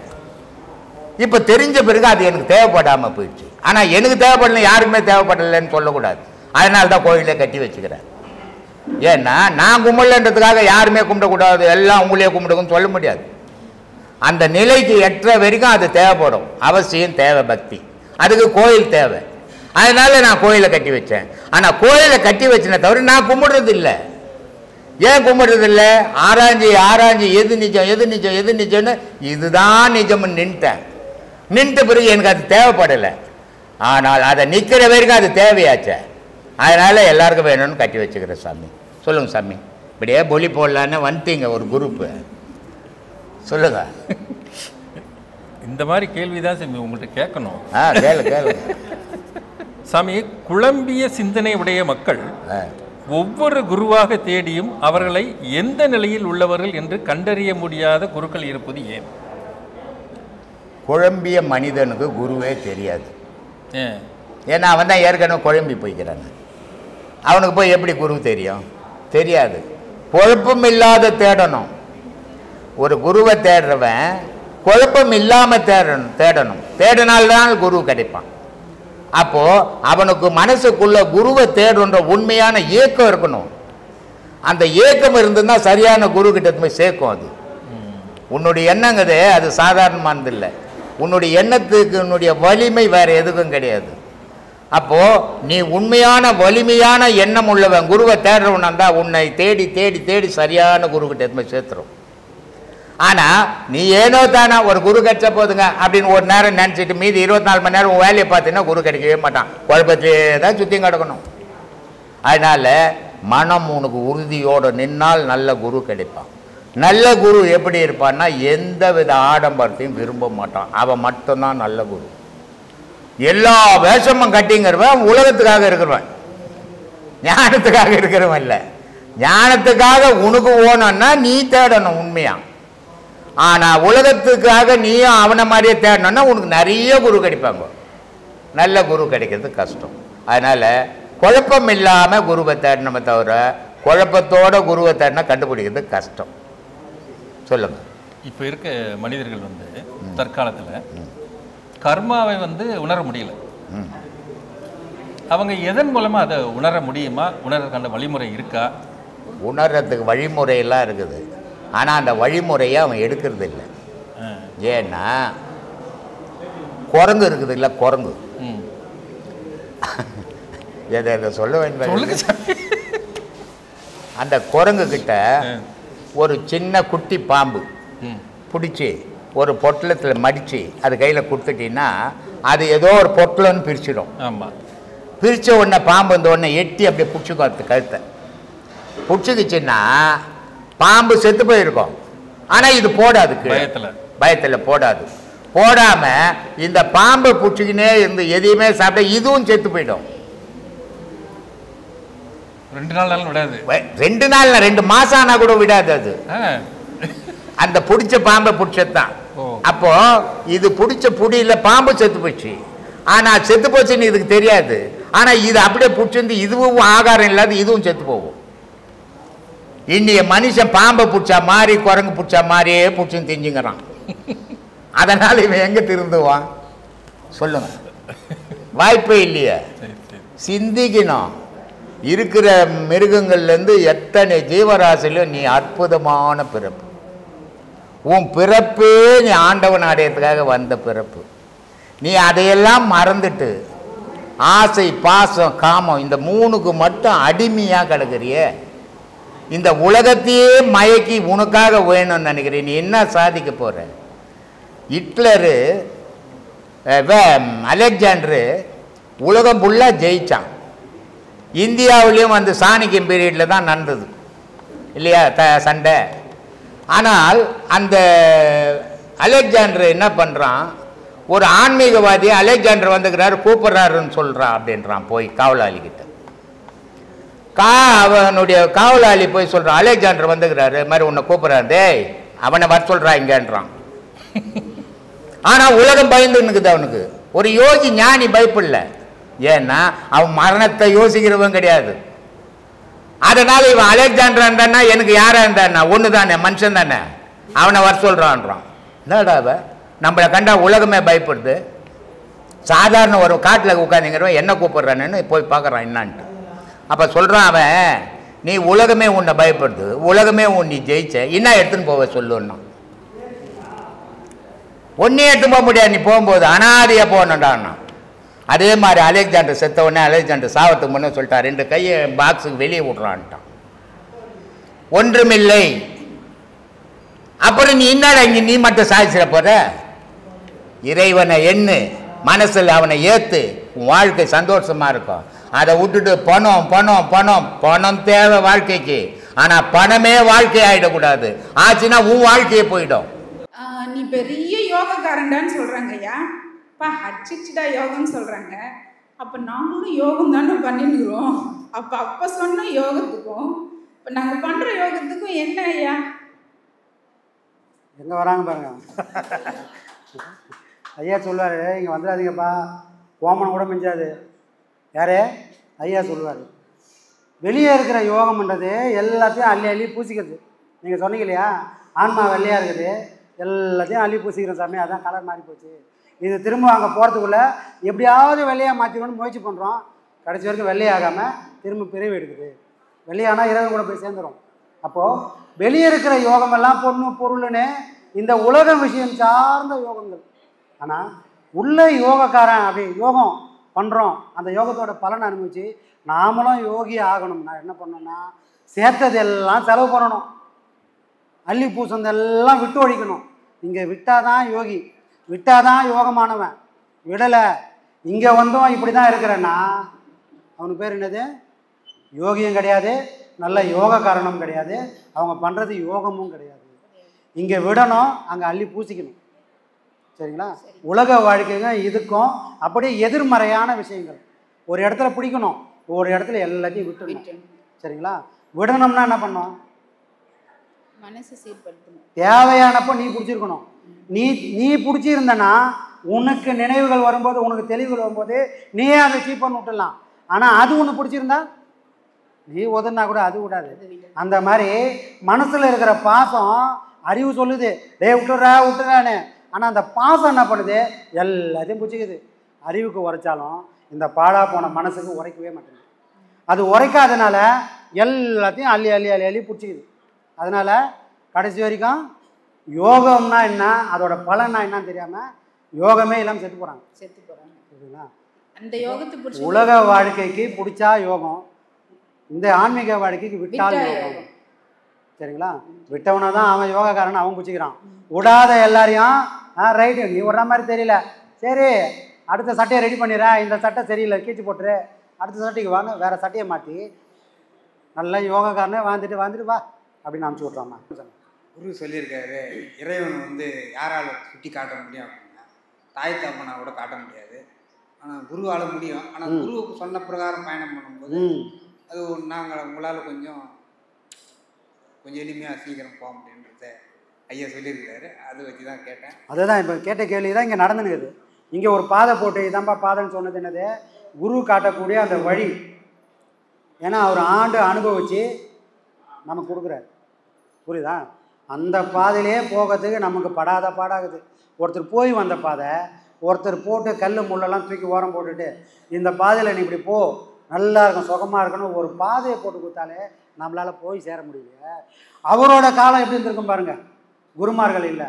இப்போ தெரிஞ்ச பிறகு அது எனக்கு தேவைப்படாமல் போயிடுச்சு. ஆனால் எனக்கு தேவைப்படல, யாருக்குமே தேவைப்படலைன்னு சொல்லக்கூடாது. அதனால தான் கோயிலை கட்டி வச்சுக்கிறேன். ஏன்னா நான் கும்பிடலன்றதுக்காக யாருமே கும்பிடக்கூடாது, எல்லாம் உங்களே கும்பிடுங்கன்னு சொல்ல முடியாது. அந்த நிலைக்கு எற்ற வரைக்கும் அது தேவைப்படும். அவசியம் தேவை பக்தி, அதுக்கு கோயில் தேவை. அதனால நான் கோயிலை கட்டி வச்சேன். ஆனால் கோயிலை கட்டி வச்சேனே தவிர நான் கும்பிடுறது இல்லை. ஏன் கும்பிடுறது இல்லை? ஆராய்ஞ்சி எது நிஜம்னு இதுதான் நிஜம்னு நின்ட்ட பிறகு எனக்கு அது தேவைப்படலை. ஆனால் அதை நிற்கிற வரைக்கும் அது தேவையாச்சே. அதனால் எல்லாருக்கும் வேணும்னு கட்டி வச்சுக்கிறேன். சாமி சொல்லுங்கள் சாமி, இப்படியே பொலி போடலான்னு வந்துட்டீங்க ஒரு குரூப்பு, சொல்லுங்க. இந்த மாதிரி கேள்விதான் சாமி உங்கள்கிட்ட கேட்கணும். கேளு சாமி, குழம்பிய சிந்தனை உடைய மக்கள் ஒவ்வொரு குருவாக தேடியும் அவர்களை எந்த நிலையில் உள்ளவர்கள் என்று கண்டறிய முடியாத குருக்கள் இருப்பது ஏன்? குழம்பிய மனிதனுக்கு குருவே தெரியாது. ஏன்னா அவன் தான் ஏற்கனவே குழம்பி போய்க்கிறான். அவனுக்கு போய் எப்படி குரு தெரியும்? தெரியாது. குழப்பம் இல்லாத தேடணும். ஒரு குருவை தேடுறவன் குழப்பம் இல்லாமல் தேடணும். தேடினால்தான் குரு கிடைப்பான். அப்போது அவனுக்கு மனசுக்குள்ள குருவை தேடுன்ற உண்மையான ஏக்கம் இருக்கணும். அந்த ஏக்கம் இருந்ததுன்னா சரியான குரு கிட்ட போய் சேர்க்கும். அது உன்னுடைய எண்ணங்குது, அது சாதாரணமானது இல்லை. உன்னுடைய எண்ணத்துக்கு உன்னுடைய வலிமை வேறு எதுக்கும் கிடையாது. அப்போது நீ உண்மையான வலிமையான எண்ணம் உள்ளவன் குருவை தேடுறவனா தான் உன்னை தேடி தேடி தேடி சரியான குருக்கிட்ட போய் சேர்த்துரும். ஆனால் நீ ஏனோ தானே ஒரு குரு கிடைச்ச போதுங்க அப்படின்னு ஒரு நேரம் நினச்சிட்டு மீதி 24 மணி நேரம் உன் வேலையை பார்த்தீங்கன்னா குரு கிடைக்கவே மாட்டான். குழப்பத்திலே தான் சுற்றியும் கிடக்கணும். அதனால் மனம் உனக்கு உறுதியோடு நின்னால் நல்ல குரு கிடைப்பான். நல்ல குரு எப்படி இருப்பான்னா எந்த வித ஆடம்பரத்தையும் விரும்ப மாட்டான். அவன் மட்டும்தான் நல்ல குரு. எல்லா வேஷமும் கட்டிங்கிறவன் உலகத்துக்காக இருக்கிறவன், ஞானத்துக்காக இருக்கிறவன் இல்லை. ஞானத்துக்காக உனக்கு ஓணும்னா நீ தேடணும் உண்மையா. ஆனால் உலகத்துக்காக நீயும் அவனை மாதிரியே தேடணும்னா உனக்கு நிறைய குரு கிடைப்பாங்க. நல்ல குரு கிடைக்கிறது கஷ்டம். அதனால் குழப்பம் இல்லாமல் குருவை தேடணுமே தவிர குழப்பத்தோட குருவை தேடினா கண்டுபிடிக்கிறது கஷ்டம். சொல்லுங்க. இப்போ இருக்க மனிதர்கள் தற்காலத்தில் கர்மாவை உணர முடியல. அவங்க எதன் மூலமாக அதை உணர முடியுமா? உணர்றதுக்கான வழிமுறை இருக்கா? உணர்றதுக்கு வழிமுறையெல்லாம் இருக்குது. ஆனால் அந்த வழிமுறையை அவன் எடுக்கிறது இல்லை. ஏன்னா குரங்கு இருக்குது இல்லை, குரங்கு எதை சொல்ல வேண்டும். அந்த குரங்கு கிட்ட ஒரு சின்ன குட்டி பாம்பு பிடிச்சி ஒரு பொட்டலத்தில் மடித்து அது கையில் கொடுத்துட்டீங்கன்னா அது ஏதோ ஒரு பொட்டலன்னு பிரிச்சிடும். ஆமாம். பிரித்த உடனே பாம்பு இந்த உடனே எட்டி அப்படியே பிடிச்சிக்கும். அது கழுத்தை பிடிச்சிக்கிச்சின்னா பாம்பு செத்து போயிருக்கும். ஆனால் இது போடாது, பயத்தில் போடாது. போடாமல் இந்த பாம்பை பிடிச்சிக்கினே இருந்து எதையுமே சாப்பிட்டா இதுவும் செத்து போயிடும். 2 நாள் விடாது. 2 நாள் 2 மாதம் ஆனால் கூட விடாது. அது அந்த பிடிச்ச பாம்பை பிடிச்சதுதான். அப்போ இது பிடிச்ச புடியில் பாம்பு செத்து போச்சு. ஆனால் செத்து போச்சுன்னு இதுக்கு தெரியாது. ஆனால் இது அப்படியே பிடிச்சிருந்து இதுவும் ஆகாரம் இல்லாத இதுவும் செத்து போகும். இன்னைய மனுஷன் பாம்பை பிடிச்சா மாதிரி குரங்கு பிடிச்சா மாதிரியே பிடிச்சின்னு தெரிஞ்சுங்கிறான். அதனால் இவன் எங்கே திருந்துவான்? சொல்லுங்க. வாய்ப்பே இல்லையே. சிந்திக்கணும். இருக்கிற மிருகங்கள்லேருந்து எத்தனை ஜீவராசிலையும் நீ அற்புதமான பிறப்பு. உன் பிறப்பே நீ ஆண்டவன் அடையறதுக்காக வந்த பிறப்பு. நீ அதையெல்லாம் மறந்துட்டு ஆசை, பாசம், காமம் இந்த 3க்கு மட்டும் அடிமையாக கிடக்குறியே. இந்த உலகத்தையே மயக்கி உனக்காக வேணும்னு நினைக்கிறேன். நீ என்ன சாதிக்க போகிற? ஹிட்லரு, அலெக்சாண்டரு உலகம் ஃபுல்லாக ஜெயித்தான். இந்தியாவிலையும் அந்த சாணிக்கியம் பீரியடில் தான் நடந்தது இல்லையா சண்டை. ஆனால் அந்த அலெக்சாண்டர் என்ன பண்ணுறான், ஒரு ஆன்மீகவாதி அலெக்சாண்டர் வந்துக்கிறாரு, கூப்பிட்றாருன்னு சொல்கிறான் அப்படின்றான். போய் காவலாளிக்கிட்ட அவனுடைய காவலாளி போய் சொல்கிறான், அலெக்சாண்டர் வந்துக்கிறாரு, இது மாதிரி உன்னை கூப்பிட்றாரு, டேய் அவனை வர சொல்கிறா இங்கன்றான். ஆனால் உலகம் பயந்துன்னுக்குது அவனுக்கு. ஒரு யோகி ஞானி பயப்படல. ஏன்னா அவன் மரணத்தை யோசிக்கிறவன் கிடையாது. அதனால இவன் அலெக்சாண்டர் இருந்தான்னா எனக்கு யாரா இருந்தான்னா ஒன்று தானே, மனுஷன் தானே, அவனை வர சொல்கிறான்றான். என்னடாவ நம்மளை கண்டா உலகமே பயப்படுது. சாதாரண ஒரு காட்டில் உட்காந்துங்கிறவன் என்ன கூப்பிட்றான்னு போய் பார்க்குறான் என்னான்ட்டு. அப்போ சொல்கிறான் அவன், நீ உலகமே உன்னை பயப்படுது, உலகமே நீ ஜெயிச்ச, என்ன எடுத்துன்னு போவ சொல்லுன்னா. ஒன்றே எடுத்து போக முடியாது, நீ போகும்போது அனாதையாக போகணுண்டான்னா. அதே மாதிரி அலெக்சாண்டர் செத்த உடனே அலெக்சாண்டர் சாவத்துக்கு முன்னே சொல்லிட்டான், 2 கையை பாக்ஸுக்கு வெளியே விட்றான்ட்டான். ஒன்றுமில்லை. அப்புறம் நீ என்னடா இங்கே நீ மட்டும் சாதிச்சிட போற? இறைவனை எண்ணு, மனசில் அவனை ஏற்று, உன் வாழ்க்கை சந்தோஷமாக இருக்கும். அதை விட்டுட்டு பணம் பணம் பணம் பணம் தேவை வாழ்க்கைக்கு. ஆனால் பணமே வாழ்க்கை ஆகிடக்கூடாது. ஆச்சுன்னா உன் வாழ்க்கையே போயிடும். நீ பெரிய யோகக்காரண்டான்னு சொல்கிறாங்க ஐயா. அப்பா அடிச்சிச்சுடா யோகம்னு சொல்கிறாங்க. அப்போ நாங்களும் யோகம் தானே பண்ணிட்டுக்கிறோம். அப்போ சொன்ன யோகத்துக்கும் இப்போ நாங்கள் பண்ணுற யோகத்துக்கும் என்ன ஐயா? எங்கே வராங்க பாருங்க. ஐயா சொல்லுவார், இங்கே வந்துடாதீங்கப்பா, கோமனம் கூட மிஞ்சாது. யாரே ஐயா சொல்லுவார். வெளியே இருக்கிற யோகம்ன்றது எல்லாத்தையும் அள்ளி அள்ளி பூசிக்கிறது. நீங்கள் சொன்னீங்க இல்லையா, ஆன்மா வெள்ளையாக இருக்குது, எல்லாத்தையும் அள்ளி பூசிக்கிறோம் சாமி, அதான் கலர் மாறி போச்சு. இது திரும்ப அங்கே போகிறதுக்குள்ளே எப்படியாவது வெள்ளையாக மாற்றிக்கணும்னு முயற்சி பண்ணுறோம். கடைசி வரைக்கும் வெள்ளையாகாமல் திரும்ப பிரிவு எடுக்குது. வெள்ளையானால் இரவு கூட போய் சேர்ந்துடும். அப்போது வெளியே இருக்கிற யோகமெல்லாம் பொண்ணு பொருள்னு இந்த உலக விஷயம் சார்ந்த யோகங்கள். ஆனால் உள்ள யோகக்காரன் அப்படி யோகம் பண்ணுறோம், அந்த யோகத்தோட பலனை அனுபவிச்சு நாமளும் யோகி ஆகணும். நான் என்ன பண்ணணும்னா, சேர்த்ததெல்லாம் செலவு பண்ணணும், அள்ளி பூசந்தெல்லாம் விட்டு ஒழிக்கணும். இங்கே விட்டாதான் யோகி, விட்டாதான் யோகமானவன். விடலை, இங்கே வந்தோம் இப்படி தான் இருக்கிறேன்னா அவனுக்கு பேர் என்னது? யோகியும் கிடையாது, நல்ல யோக காரணமும் கிடையாது, அவங்க பண்ணுறது யோகமும் கிடையாது. இங்கே விடணும், அங்கே அள்ளி பூசிக்கணும். சரிங்களா? உலக வாழ்க்கைங்க இதுக்கும் அப்படியே எதிர்மறையான விஷயங்கள். ஒரு இடத்துல பிடிக்கணும், ஒரு இடத்துல எல்லாத்தையும் விட்டுணும். சரிங்களா? விடணும்னா என்ன பண்ணணும்? மனசு சீர்படுத்தணும். தேவையானப்போ நீ பிடிச்சிருக்கணும். நீ பிடிச்சிருந்தனா உனக்கு நினைவுகள் வரும்போது, உனக்கு தெளிவுகள் வரும்போது நீயே அதை சீப் பண்ணி விட்டுடலாம். ஆனால் அது உனக்கு பிடிச்சிருந்தா நீ ஒதுனா கூட அது விடாது. அந்த மாதிரி மனசில் இருக்கிற பாசம் அறிவு சொல்லுது, டே விட்டுறான்னு. ஆனால் அந்த பாசம் என்ன பண்ணுது? எல்லாத்தையும் பிடிச்சிக்குது. அறிவுக்கு உரைச்சாலும் இந்த பாழா போன மனசுக்கு உரைக்கவே மாட்டேங்குது. அது உரைக்காதனால எல்லாத்தையும் அள்ளி அள்ளி அள்ளி அள்ளி பிடிச்சிக்குது. அதனால் கடைசி வரைக்கும் யோகம்னா என்ன, அதோட பலன்னா என்னன்னு தெரியாமல் யோகமே இல்லாமல் செத்து போகிறாங்க. சரிங்களா? அந்த யோகத்தை உலக வாழ்க்கைக்கு பிடிச்சா யோகம், இந்த ஆன்மீக வாழ்க்கைக்கு விட்டால் யோகம். சரிங்களா? விட்டவனா தான் அவன் யோகக்காரன், அவன் பிடிச்சிக்கிறான். விடாத எல்லாரையும் ரைட்டு நீ விடுற மாதிரி தெரியல, சரி அடுத்த சட்டையை ரெடி பண்ணிடுறேன், இந்த சட்டை சரியில்லை கீழ்ச்சி போட்டுரு, அடுத்த சட்டைக்கு வாங்க, வேறு சட்டையை மாற்றி நல்ல யோகக்காரனே வாழ்ந்துட்டு வா அப்படின்னு அனுப்பிச்சி விட்றாமா. குரு சொல்லியிருக்காரு, இறைவன் வந்து யாரால் சுட்டி காட்ட முடியும் அப்படின்னா தாய் தப்பனா கூட காட்ட முடியாது, ஆனால் குருவால் முடியும். ஆனால் குரு சொன்ன பிரகாரம் பயணம் பண்ணும்போது அது உங்களால் கொஞ்சம் எளிமையாக சீக்கிரம் போக முடியுன்றத ஐயா சொல்லியிருக்காரு. அதை வச்சு தான் கேட்டேன். அதுதான் இப்போ கேட்ட கேள்வி தான் இங்கே நடந்துனுக்குது. இங்கே ஒரு பாதை போட்டு இதான்பா பாதைன்னு சொன்னது என்னது? குரு காட்டக்கூடிய அந்த வழி. ஏன்னா அவர் ஆண்டு அனுபவித்து நமக்கு கொடுக்குறாரு. புரியுதா? அந்த பாதையிலே போகிறதுக்கு நமக்கு படாத பாடாகுது. ஒருத்தர் போய் வந்த பாதை, ஒருத்தர் போட்டு கல் முள்ளெல்லாம் தூக்கி ஓரம் போட்டுட்டு இந்த பாதையில் நீ இப்படி போ, நல்லா இருக்கும், சுகமாக இருக்கணும், ஒரு பாதையை போட்டு கொடுத்தாலே நம்மளால் போய் சேர முடியல. அவரோட காலம் எப்படி இருந்திருக்கும் பாருங்கள். குருமார்கள் இல்லை,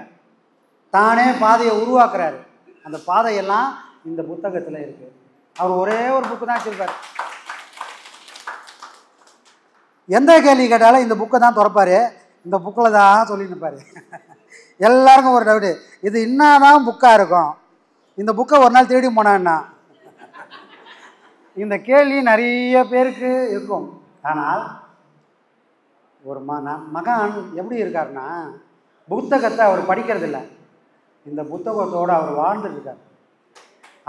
தானே பாதையை உருவாக்குறாரு. அந்த பாதையெல்லாம் இந்த புத்தகத்தில் இருக்குது. அவர் ஒரே ஒரு புக்கு தான் வச்சுருப்பார். எந்த கேள்வி கேட்டாலும் இந்த புக்கை தான் திறப்பார், இந்த புக்கில் தான் சொல்லிட்டு இருப்பார். எல்லாருக்கும் ஒரு டவுட்டு, இது என்னதான் புக்காக இருக்கும், இந்த புக்கை ஒரு நாள் தேடி போனான்னா. இந்த கேள்வி நிறைய பேருக்கு இருக்கும். ஆனால் ஒரு மகான் எப்படி இருக்காருன்னா, புத்தகத்தை அவர் படிக்கிறதில்ல, இந்த புத்தகத்தோடு அவர் வாழ்ந்துருக்கார்.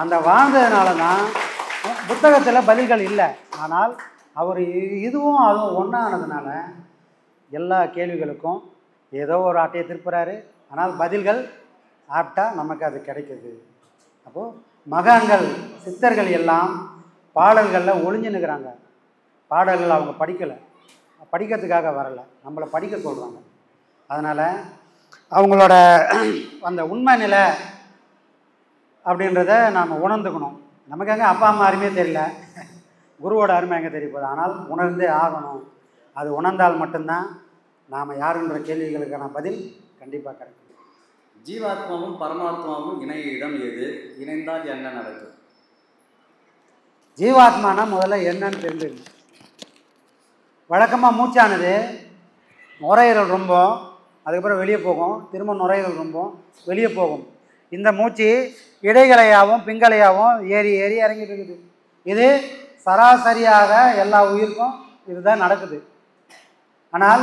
அந்த வாழ்ந்ததுனால தான் புத்தகத்தில் பதில்கள் இல்லை. ஆனால் அவர் இதுவும் அதுவும் ஒன்றானதுனால எல்லா கேள்விகளுக்கும் ஏதோ ஒரு ஆட்டையை திருப்புறாரு. ஆனால் பதில்கள் ஆப்டாக நமக்கு அது கிடைக்குது. அப்போது மகான்கள் சித்தர்கள் எல்லாம் பாடல்களில் ஒளிஞ்சுன்னுக்கிறாங்க. பாடல்கள் அவங்க படிக்கலை, படிக்கிறதுக்காக வரலை, நம்மளை படிக்க சொல்கிறாங்க. அதனால் அவங்களோட அந்த உண்மை நிலை அப்படின்றத நாம் உணர்ந்துக்கணும். நமக்கு எங்கே அப்பா அம்மா அருமையே தெரியல, குருவோட அருமை எங்கே தெரிய போகுது. ஆனால் உணர்ந்தே ஆகணும். அது உணர்ந்தால் மட்டும்தான் நாம் யாருன்ற கேள்விகளுக்கான பதில் கண்டிப்பாக கிடைக்கும். ஜீவாத்மாவும் பரமாத்மாவும் இணைய இடம் எது? இணைந்தால் என்ன நடக்கும்? ஜீவாத்மானா முதல்ல என்னன்னு தெரிஞ்சுக்கணும். வழக்கமாக மூச்சானது நுரையீரல் ரொம்ப, அதுக்கப்புறம் வெளியே போகும், திரும்ப நுரையீரல் ரொம்ப வெளியே போகும். இந்த மூச்சு இடைகளையாகவும் பிங்களையாகவும் ஏறி ஏறி இறங்கிட்டு இருக்குது. இது சராசரியாக எல்லா உயிருக்கும் இதுதான் நடக்குது. ஆனால்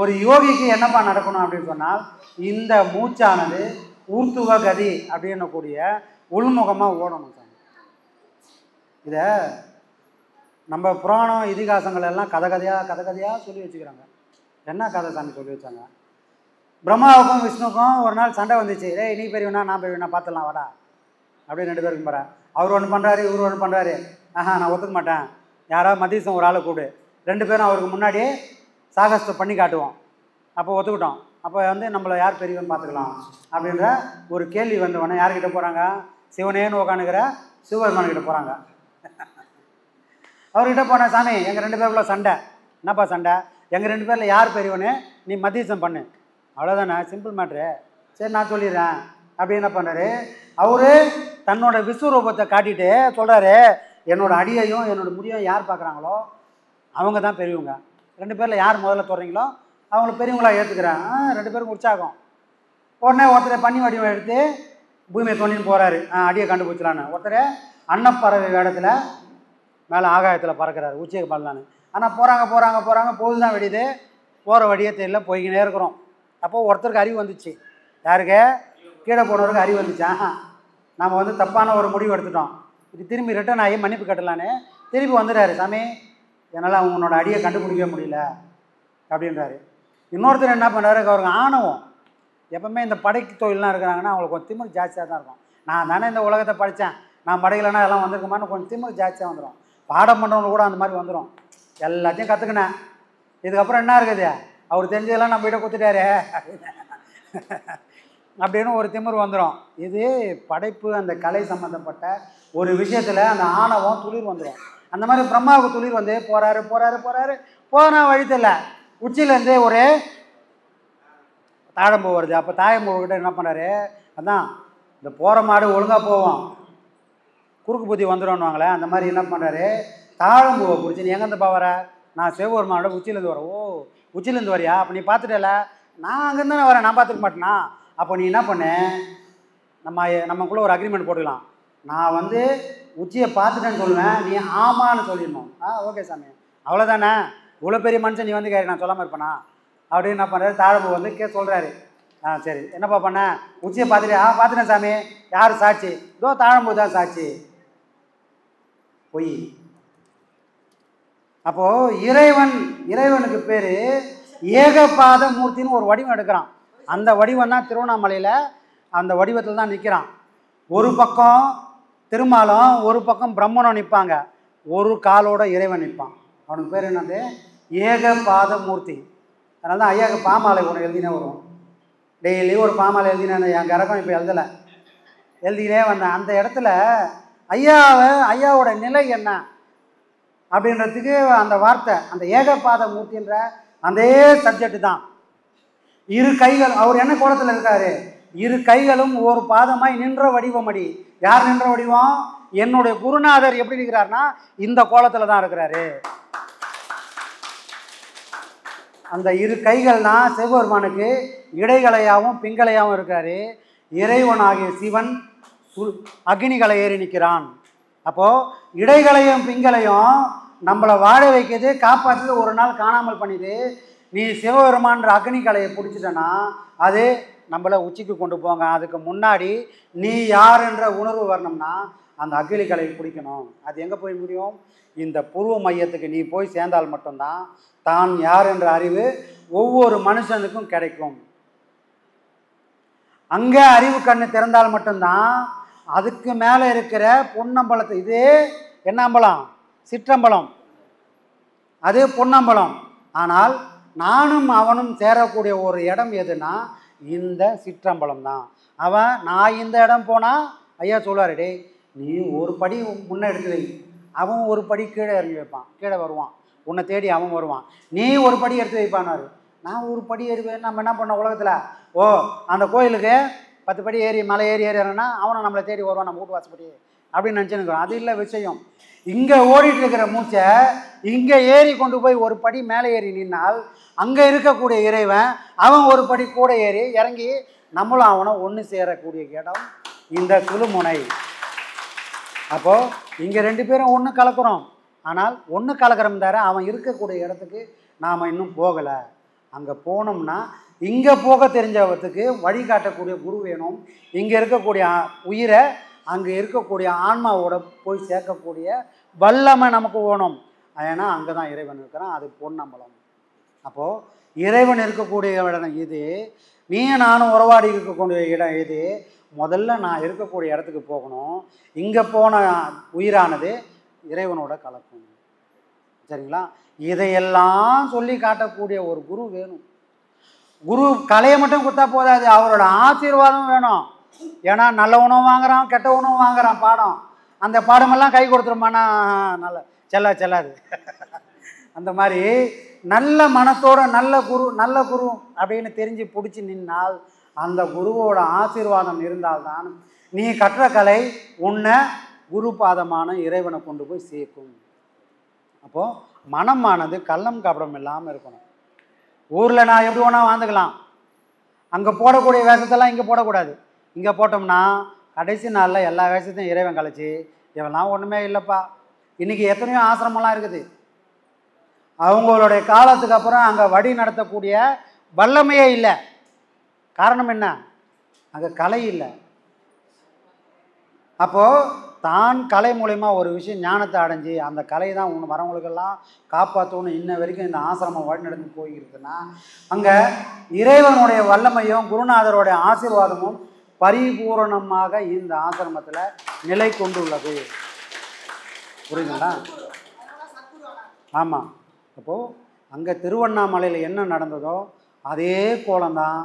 ஒரு யோகிக்கு என்னப்பா நடக்கணும் அப்படின்னு சொன்னால், இந்த மூச்சானது ஊர்த்துவ கதி அப்படின்னக்கூடிய உள்முகமாக ஓடணும். இதை நம்ம புராணம் இதிகாசங்கள் எல்லாம் கதை கதையாக சொல்லி வச்சுக்கிறாங்க. என்ன கதை சாமி சொல்லி வச்சாங்க? பிரம்மாவுக்கும் விஷ்ணுக்கும் ஒரு நாள் சண்டை வந்துச்சு. நீ பெரியவனா நான் பெரியவனா பார்த்துடலாம் வாடா அப்படின்னு 2 பேருக்கும் போகிறேன். அவர் ஒன்று பண்ணுறாரு, இவர் ஒன்று பண்ணுறாரு. நான் ஒத்துக்க மாட்டேன், யாராவது மதியம் ஒரு ஆளை கூடு, 2 பேரும் அவருக்கு முன்னாடியே சாகசத்தை பண்ணி காட்டுவோம். அப்போ ஒத்துக்கிட்டோம். அப்போ நம்மளை யார் பெரியவன் பார்த்துக்கலாம் அப்படின்ற ஒரு கேள்வி வந்தவொடனே யார்கிட்ட போகிறாங்க? சிவனேன்னு உட்காந்துக்கிற சிவபெருமான்கிட்ட போகிறாங்க. அவர்கிட்ட போன, சாமி எங்கள் 2 பேருக்குள்ள சண்டை. என்னப்பா சண்டை? எங்கள் 2 பேரில் யார் பெரியவனு நீ மத்தியசம் பண்ணு, அவ்வளோதானே, சிம்பிள் மேட்ரு. சரி நான் சொல்லிடுறேன் அப்படி என்ன பண்ணுறாரு, அவரு தன்னோட விஸ்வரூபத்தை காட்டிட்டு சொல்கிறாரு, என்னோடய அடியையும் என்னோடய முடியும் யார் பார்க்குறாங்களோ அவங்க தான் பெரியவங்க. 2 பேரில் யார் முதல்ல தொடறீங்களோ அவங்கள பெரியவங்களாக ஏற்றுக்கிறேன். 2 பேரும் உற்சாகம். உடனே ஒருத்தர் பண்ணி வடிவம் எடுத்து பூமியை தோண்டின்னு போகிறாரு, அடியை கண்டுபிடிச்சலான்னு. ஒருத்தர் அன்னப்பறவை வேடத்தில் மேலே ஆகாயத்தில் பறக்கிறாரு, உச்சியை பண்ணலான்னு. ஆனால் போகிறாங்க பொழுது தான் வெடிது, போகிற வழியே தெரியல, போய்கினே இருக்கிறோம். அப்போது ஒருத்தருக்கு அறிவு வந்துச்சு. யாருக்கு? கீழே போனவருக்கு அறிவு வந்துச்சா, நம்ம தப்பான ஒரு முடிவு எடுத்துட்டோம், இது திரும்பி ரிட்டர்ன் ஆகி மன்னிப்பு கட்டலான்னு திரும்பி வந்துடுறாரு. சாமி என்னால் அவங்களோட அடியை கண்டுபிடிக்க முடியல அப்படின்றாரு. இன்னொருத்தர் என்ன பண்ணுறாரு, அவருக்கு ஆணவம். எப்பவுமே இந்த படைக்கு தொழிலாம் இருக்கிறாங்கன்னா அவங்களுக்கு கொஞ்சம் திமிரு ஜாஸ்தியாக தான் இருக்கும். நான் தானே இந்த உலகத்தை படித்தேன், நான் படைக்கலைன்னா எல்லாம் வந்திருக்குமான்னு கொஞ்சம் திமிரு ஜாஸ்தியாக வந்துடும். பாடம் பண்ணுறவங்க கூட அந்த மாதிரி வந்துடும். எல்லாத்தையும் கற்றுக்கினேன், இதுக்கப்புறம் என்ன இருக்குது, அவர் தெரிஞ்சதெல்லாம் நம்ம கிட்ட கொடுத்துட்டாரு அப்படின்னு ஒரு திமிரு வந்துடும். இது படைப்பு, அந்த கலை சம்மந்தப்பட்ட ஒரு விஷயத்தில் அந்த ஆணவம் துளிர் வந்துடும். அந்த மாதிரி பிரம்மாவுக்கு துளிர் வந்து போகிறாரு போனால் வழித்தில் உச்சியிலேருந்து ஒரு தாழம்பூ வருது. அப்போ தாழம்பூக்கிட்ட என்ன பண்ணாரு, அதான் இந்த போகிற மாடு ஒழுங்காக போவோம், குறுக்கு புத்தி வந்துடும்னுவாங்களே, அந்த மாதிரி என்ன பண்ணுறாரு, தாழம்பூவை பிடிச்சி, நீ எங்கேருந்து வர? நான் சிவபெருமானோட உச்சியிலேருந்து வரேன். ஓ உச்சியிலேருந்து வரியா? அப்போ நீ பார்த்துட்டல, நான் அங்கேருந்து தானே வரேன், நான் பார்த்துக்க மாட்டேனா? அப்போ நீ என்ன பண்ணு, நம்மக்குள்ளே ஒரு அக்ரிமெண்ட் போட்டுக்கலாம். நான் உச்சியை பார்த்துட்டேன்னு சொல்லுவேன், நீ ஆமான்னு சொல்லிடணும். ஓகே சாமி, அவ்வளோதானே, இவ்வளோ பெரிய மனுஷன் நீ கேட்க நான் சொல்லாமல் இருப்பேனா அப்படின்னு என்ன பண்ணுறாரு, தாழம்பூ சொல்கிறாரு. சரி என்னப்பா பண்ண, உச்சியை பார்த்துட்டு? பார்த்துட்டேன் சாமி. யார் சாட்சி? இதோ தாழம்பூ தான் சாட்சி. பொய். அப்போது இறைவனுக்கு பேர் ஏகபாத மூர்த்தின்னு ஒரு வடிவம் எடுக்கிறான். அந்த வடிவம் தான் திருவண்ணாமலையில் அந்த வடிவத்தில் தான் நிற்கிறான். ஒரு பக்கம் திருமாலும் ஒரு பக்கம் பிரம்மனும் நிற்பாங்க, ஒரு காலோட இறைவன் நிற்பான். அவனுக்கு பேர் என்னது, ஏகபாத மூர்த்தி. அதனால தான் ஐயாவுக்கு பாமாலை ஒன்று எழுதினே வரும். டெய்லி ஒரு பாமாலை எழுதினேன், என் கரகம் இப்போ எழுதினே வந்தேன். அந்த இடத்துல ஐயாவோட நிலை என்ன அப்படின்றதுக்கு அந்த வார்த்தை, அந்த ஏகபாத மூர்த்தின்ற அதே சப்ஜெக்ட் தான். 2 கைகள், அவர் என்ன கோலத்தில் இருக்காரு, 2 கைகளும் ஒரு பாதமாய் நின்ற வடிவம். அடி யார் நின்ற வடிவம்? என்னுடைய குருநாதர் எப்படி இருக்கிறார்னா இந்த கோலத்தில் தான் இருக்கிறாரு. அந்த இரு கைகள்னா சிவபெருமானுக்கு இடைகளையாகவும் பிங்களையாகவும் இருக்காரு. இறைவனாகிய சிவன் அக்னிகளை ஏறி நிற்கிறான். அப்போது இடைகளையும் பிங்களையும் நம்மளை வாழ வைக்கிறது, காப்பாற்றுறது, ஒரு நாள் காணாமல் பண்ணிது. நீ சிவபெருமான்ற அக்னிகலையை பிடிச்சிட்டனா அது நம்மளை உச்சிக்கு கொண்டு போங்க. அதுக்கு முன்னாடி நீ யார் என்ற உணர்வு வரணும்னா அந்த அக்னி கலையை பிடிக்கணும். அது எங்கே போய் முடியும்? இந்த பூர்வ மையத்துக்கு நீ போய் சேர்ந்தால் மட்டும்தான் தான் யார் என்ற அறிவு ஒவ்வொரு மனுஷனுக்கும் கிடைக்கும். அங்கே அறிவு கண்ணு திறந்தால் மட்டும்தான் அதுக்கு மேலே இருக்கிற பொன்னம்பலத்தை, இதே என்ன அம்பலம்? சிற்றம்பலம், அது பொன்னம்பலம். ஆனால் நானும் அவனும் சேரக்கூடிய ஒரு இடம் எதுனா இந்த சிற்றம்பலம் தான். அவன் நான் இந்த இடம் போனால் ஐயா சொல்லுவார், டே நீ ஒரு படி முன்னே எடுத்து வை, அவன் ஒரு படி கீழே இறங்கி வைப்பான், கீழே வருவான், உன்னை தேடி அவன் வருவான். நீ ஒரு படி எடுத்து வைப்பானாரு, நான் ஒரு படி ஏறுவேன். நம்ம என்ன பண்ண உலகத்தில், ஓ அந்த கோயிலுக்கு 10 படி ஏறி மலை ஏறி ஏறினா அவனை நம்மளை தேடி வருவான் நம்ம வீட்டு வாசப்படி அப்படின்னு நினச்சிருக்கிறோம். அது இல்லை விஷயம். இங்கே ஓடிட்டு இருக்கிற மூச்சை இங்கே ஏறி கொண்டு போய் ஒரு படி மேலே ஏறி நின்னால் அங்கே இருக்கக்கூடிய இறைவன் அவன் ஒரு படி கூட ஏறி இறங்கி நம்மளும் அவனை ஒன்று சேரக்கூடிய இடம் இந்த சுழுமுனை. அப்போது இங்கே 2 பேரும் ஒன்று கலக்கிறோம். ஆனால் ஒன்று கலக்கிறோம் தவிர அவன் இருக்கக்கூடிய இடத்துக்கு நாம் இன்னும் போகலை. அங்கே போனோம்னா இங்கே போக தெரிஞ்சவத்துக்கு வழிகாட்டக்கூடிய குரு வேணும். இங்கே இருக்கக்கூடிய உயிரை அங்கே இருக்கக்கூடிய ஆன்மாவோட போய் சேர்க்கக்கூடிய வல்லமை நமக்கு வேணும். ஏன்னா அங்கே தான் இறைவன் இருக்கிறான், அது பொன்னம்பலம். அப்போது இறைவன் இருக்கக்கூடிய இடம் இது, நீ நானும் உறவாடி இருக்கக்கூடிய இடம் இது. முதல்ல நான் இருக்கக்கூடிய இடத்துக்கு போகணும். இங்கே போன உயிரானது இறைவனோட கலக்கும். சரிங்களா? இதையெல்லாம் சொல்லி காட்டக்கூடிய ஒரு குரு வேணும். குரு கலையை மட்டும் கொடுத்தா போதாது, அவரோட ஆசீர்வாதம் வேணும். ஏன்னா நல்ல உணவு வாங்குறான், கெட்ட உணவு வாங்குறான், பாடம். அந்த பாடமெல்லாம் கை கொடுத்துருமானா நல்ல செல்லாது. அந்த மாதிரி நல்ல மனத்தோட நல்ல குரு அப்படின்னு தெரிஞ்சு பிடிச்சி நின்னால் அந்த குருவோட ஆசீர்வாதம் இருந்தால்தான் நீ கற்ற கலை உன்னை குரு பாதமான இறைவனை கொண்டு போய் சேர்க்கும். அப்போது மனமானது கள்ளம் கபடம் இல்லாமல் இருக்கணும். ஊரில் நான் எப்படி வேணா வாழ்ந்துக்கலாம், அங்கே போடக்கூடிய வேஷத்தெல்லாம் இங்கே போடக்கூடாது. இங்கே போட்டோம்னா கடைசி நாளில் எல்லா வேஷத்தையும் இறைவன் கழிச்சு இவெல்லாம் ஒன்றுமே இல்லைப்பா. இன்றைக்கி எத்தனையோ ஆசிரமெல்லாம் இருக்குது. அவங்களுடைய காலத்துக்கு அப்புறம் அங்கே வழி நடத்தக்கூடிய வல்லமையே இல்லை. காரணம் என்ன? அங்கே கலை இல்லை. அப்போது தான் கலை மூலயமா ஒரு விஷயம் ஞானத்தை அடைஞ்சி அந்த கலை தான் ஒன்று வரவங்களுக்கெல்லாம் காப்பாற்றணும். இன்ன வரைக்கும் இந்த ஆசிரமம் வழி நடந்து போயிருக்குன்னா அங்கே இறைவனுடைய வல்லமையும் குருநாதருடைய ஆசீர்வாதமும் பரிபூரணமாக இந்த ஆசிரமத்தில் நிலை கொண்டுள்ளது. புரியுதுங்களா? ஆமாம். அப்போது அங்கே திருவண்ணாமலையில் என்ன நடந்ததோ அதே கோலம்தான்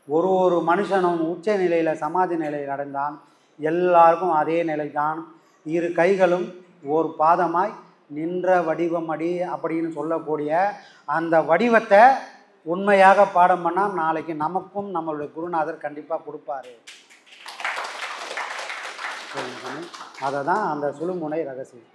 ஒரு மனுஷனும் உச்ச நிலையில் சமாதி நிலையில் அடைந்தான். எல்லாருக்கும் அதே நிலை தான். இரு கைகளும் ஒரு பாதமாய் நின்ற வடிவம் அடி அப்படின்னு சொல்லக்கூடிய அந்த வடிவத்தை உண்மையாக பாடம் பண்ணால் நாளைக்கு நமக்கும் நம்மளுடைய குருநாதர் கண்டிப்பாக கொடுப்பாரு. அதை தான் அந்த சுழுமுனை ரகசியம்.